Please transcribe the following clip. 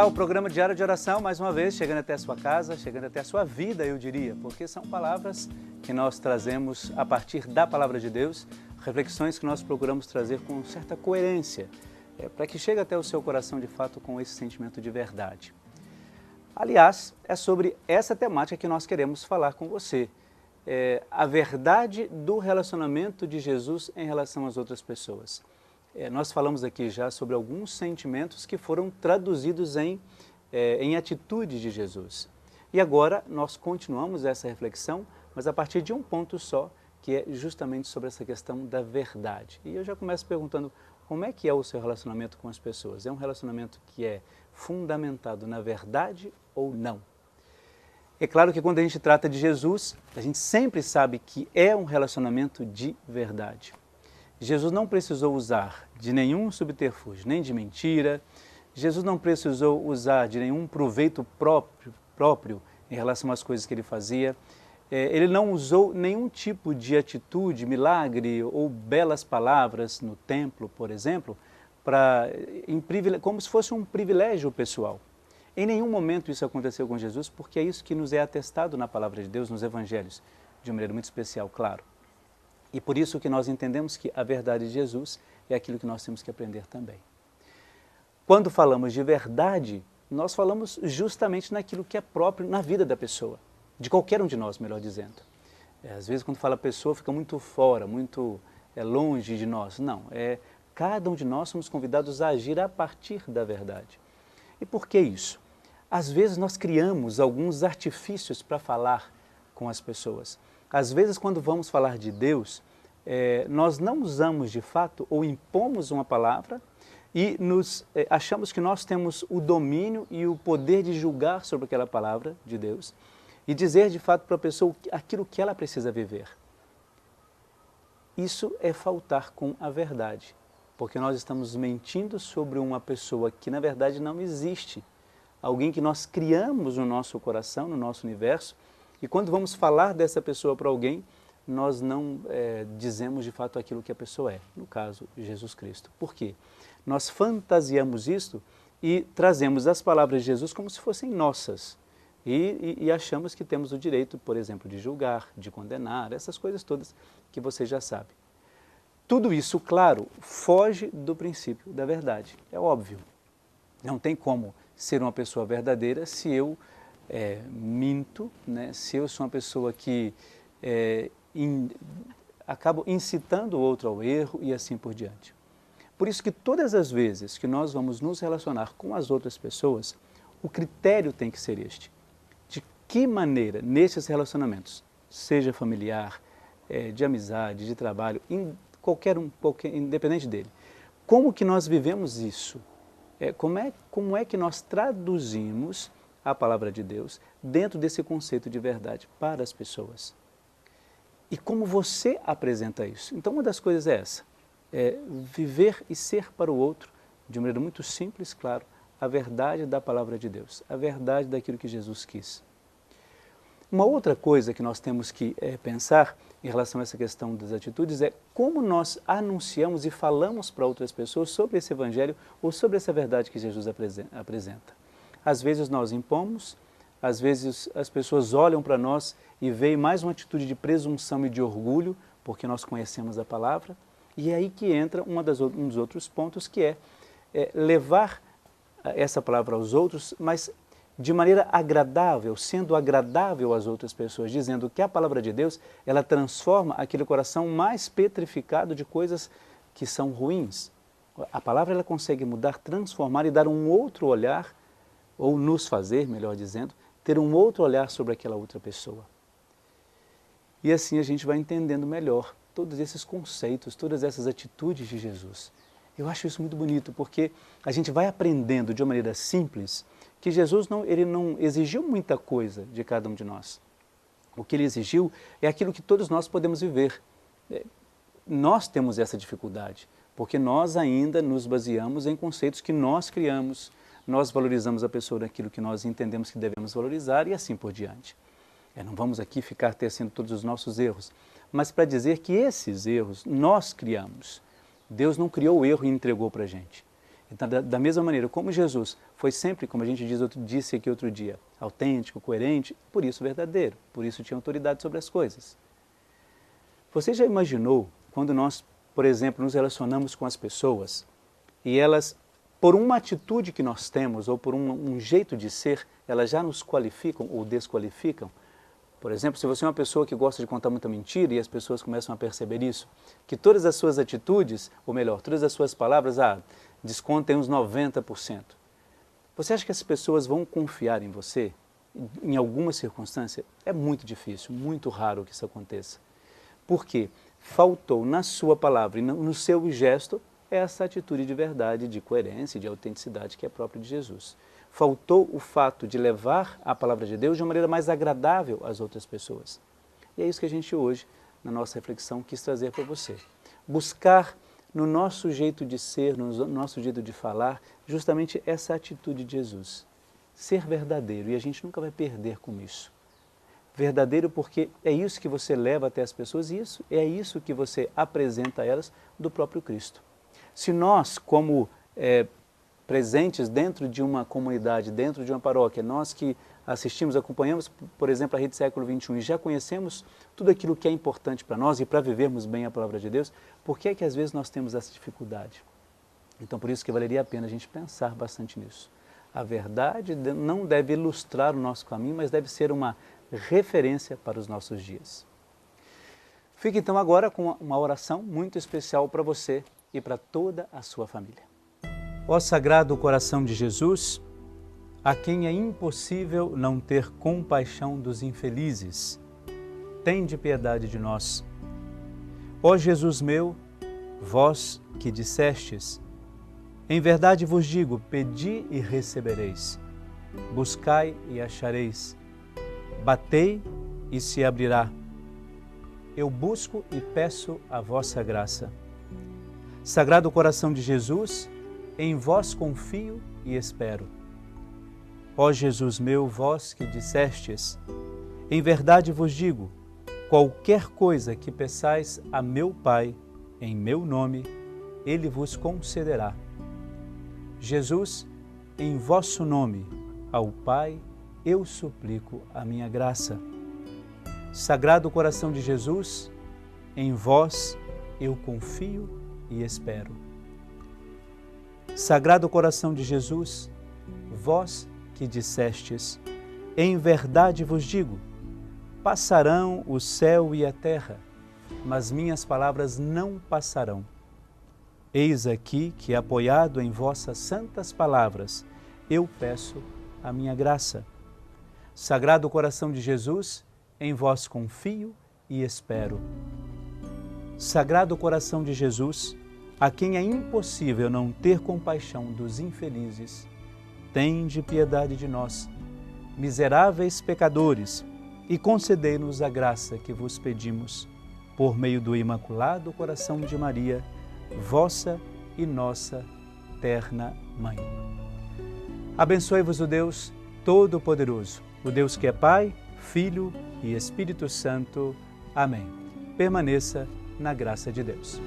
Olá, o programa Diário de Oração, mais uma vez, chegando até a sua casa, chegando até a sua vida, eu diria, porque são palavras que nós trazemos a partir da Palavra de Deus, reflexões que nós procuramos trazer com certa coerência, para que chegue até o seu coração de fato com esse sentimento de verdade. Aliás, é sobre essa temática que nós queremos falar com você, a verdade do relacionamento de Jesus em relação às outras pessoas. Nós falamos aqui já sobre alguns sentimentos que foram traduzidos em atitudes de Jesus. E agora nós continuamos essa reflexão, mas a partir de um ponto só, que é justamente sobre essa questão da verdade. E eu já começo perguntando, como é que é o seu relacionamento com as pessoas? É um relacionamento que é fundamentado na verdade ou não? É claro que quando a gente trata de Jesus, a gente sempre sabe que é um relacionamento de verdade. Jesus não precisou usar de nenhum subterfúgio, nem de mentira. Jesus não precisou usar de nenhum proveito próprio em relação às coisas que ele fazia. Ele não usou nenhum tipo de atitude, milagre ou belas palavras no templo, por exemplo, como se fosse um privilégio pessoal. Em nenhum momento isso aconteceu com Jesus, porque é isso que nos é atestado na Palavra de Deus, nos Evangelhos, de uma maneira muito especial, claro. E por isso que nós entendemos que a verdade de Jesus é aquilo que nós temos que aprender também. Quando falamos de verdade, nós falamos justamente naquilo que é próprio na vida da pessoa, de qualquer um de nós, melhor dizendo. Às vezes quando fala pessoa fica muito fora, muito longe de nós. Não, cada um de nós somos convidados a agir a partir da verdade. E por que isso? Às vezes nós criamos alguns artifícios para falar com as pessoas. Às vezes, quando vamos falar de Deus, nós não usamos de fato ou impomos uma palavra e achamos que nós temos o domínio e o poder de julgar sobre aquela palavra de Deus e dizer de fato para a pessoa aquilo que ela precisa viver. Isso é faltar com a verdade, porque nós estamos mentindo sobre uma pessoa que na verdade não existe, alguém que nós criamos no nosso coração, no nosso universo. E quando vamos falar dessa pessoa para alguém, nós não dizemos de fato aquilo que a pessoa é, no caso, Jesus Cristo. Por quê? Nós fantasiamos isso e trazemos as palavras de Jesus como se fossem nossas. E achamos que temos o direito, por exemplo, de julgar, de condenar, essas coisas todas que você já sabe. Tudo isso, claro, foge do princípio da verdade, é óbvio. Não tem como ser uma pessoa verdadeira se eu minto, né? Se eu sou uma pessoa que acabo incitando o outro ao erro e assim por diante. Por isso que todas as vezes que nós vamos nos relacionar com as outras pessoas, o critério tem que ser este. De que maneira, nesses relacionamentos, seja familiar, de amizade, de trabalho, independente dele, como que nós vivemos isso? Como é que nós traduzimos a palavra de Deus dentro desse conceito de verdade para as pessoas? E como você apresenta isso? Então uma das coisas é essa, viver e ser para o outro, de maneira muito simples, claro, a verdade da palavra de Deus, a verdade daquilo que Jesus quis. Uma outra coisa que nós temos que pensar em relação a essa questão das atitudes é como nós anunciamos e falamos para outras pessoas sobre esse evangelho ou sobre essa verdade que Jesus apresenta. Às vezes nós impomos, às vezes as pessoas olham para nós e veem mais uma atitude de presunção e de orgulho, porque nós conhecemos a palavra, e é aí que entra um dos outros pontos, que é levar essa palavra aos outros, mas de maneira agradável, sendo agradável às outras pessoas, dizendo que a palavra de Deus, ela transforma aquele coração mais petrificado de coisas que são ruins. A palavra ela consegue mudar, transformar e dar um outro olhar, ou nos fazer, melhor dizendo, ter um outro olhar sobre aquela outra pessoa. E assim a gente vai entendendo melhor todos esses conceitos, todas essas atitudes de Jesus. Eu acho isso muito bonito, porque a gente vai aprendendo de uma maneira simples que Jesus ele não exigiu muita coisa de cada um de nós. O que ele exigiu é aquilo que todos nós podemos viver. Nós temos essa dificuldade, porque nós ainda nos baseamos em conceitos que nós criamos, nós valorizamos a pessoa naquilo que nós entendemos que devemos valorizar e assim por diante. Não vamos aqui ficar tecendo todos os nossos erros, mas para dizer que esses erros nós criamos. Deus não criou o erro e entregou para a gente. Então, da mesma maneira como Jesus foi sempre, como a gente disse aqui outro dia, autêntico, coerente, por isso verdadeiro, por isso tinha autoridade sobre as coisas. Você já imaginou quando nós, por exemplo, nos relacionamos com as pessoas e elas, por uma atitude que nós temos ou por um jeito de ser, elas já nos qualificam ou desqualificam? Por exemplo, se você é uma pessoa que gosta de contar muita mentira e as pessoas começam a perceber isso, que todas as suas atitudes, ou melhor, todas as suas palavras, descontem uns 90%. Você acha que as pessoas vão confiar em você em alguma circunstância? É muito difícil, muito raro que isso aconteça. Por quê? Faltou na sua palavra e no seu gesto essa atitude de verdade, de coerência e de autenticidade que é própria de Jesus. Faltou o fato de levar a palavra de Deus de uma maneira mais agradável às outras pessoas. E é isso que a gente hoje, na nossa reflexão, quis trazer para você. Buscar no nosso jeito de ser, no nosso jeito de falar, justamente essa atitude de Jesus. Ser verdadeiro, e a gente nunca vai perder com isso. Verdadeiro porque é isso que você leva até as pessoas e é isso que você apresenta a elas do próprio Cristo. Se nós, como presentes dentro de uma comunidade, dentro de uma paróquia, nós que assistimos, acompanhamos, por exemplo, a Rede Século XXI e já conhecemos tudo aquilo que é importante para nós e para vivermos bem a palavra de Deus, por que é que às vezes nós temos essa dificuldade? Então, por isso que valeria a pena a gente pensar bastante nisso. A verdade não deve ilustrar o nosso caminho, mas deve ser uma referência para os nossos dias. Fique então agora com uma oração muito especial para você e para toda a sua família. Ó Sagrado Coração de Jesus, a quem é impossível não ter compaixão dos infelizes, tende piedade de nós. Ó Jesus meu, vós que dissestes, em verdade vos digo, pedi e recebereis, buscai e achareis, batei e se abrirá. Eu busco e peço a vossa graça. Sagrado Coração de Jesus, em vós confio e espero. Ó Jesus meu, vós que dissestes, em verdade vos digo, qualquer coisa que peçais a meu Pai, em meu nome, Ele vos concederá. Jesus, em vosso nome, ao Pai, eu suplico a minha graça. Sagrado Coração de Jesus, em vós eu confio e espero. Sagrado Coração de Jesus, vós que dissestes, em verdade vos digo, passarão o céu e a terra, mas minhas palavras não passarão. Eis aqui que, apoiado em vossas santas palavras, eu peço a minha graça. Sagrado Coração de Jesus, em vós confio e espero. Sagrado Coração de Jesus, a quem é impossível não ter compaixão dos infelizes, tende piedade de nós, miseráveis pecadores, e concedei-nos a graça que vos pedimos, por meio do Imaculado Coração de Maria, vossa e nossa terna Mãe. Abençoe-vos o Deus Todo-Poderoso, o Deus que é Pai, Filho e Espírito Santo. Amém. Permaneça na graça de Deus.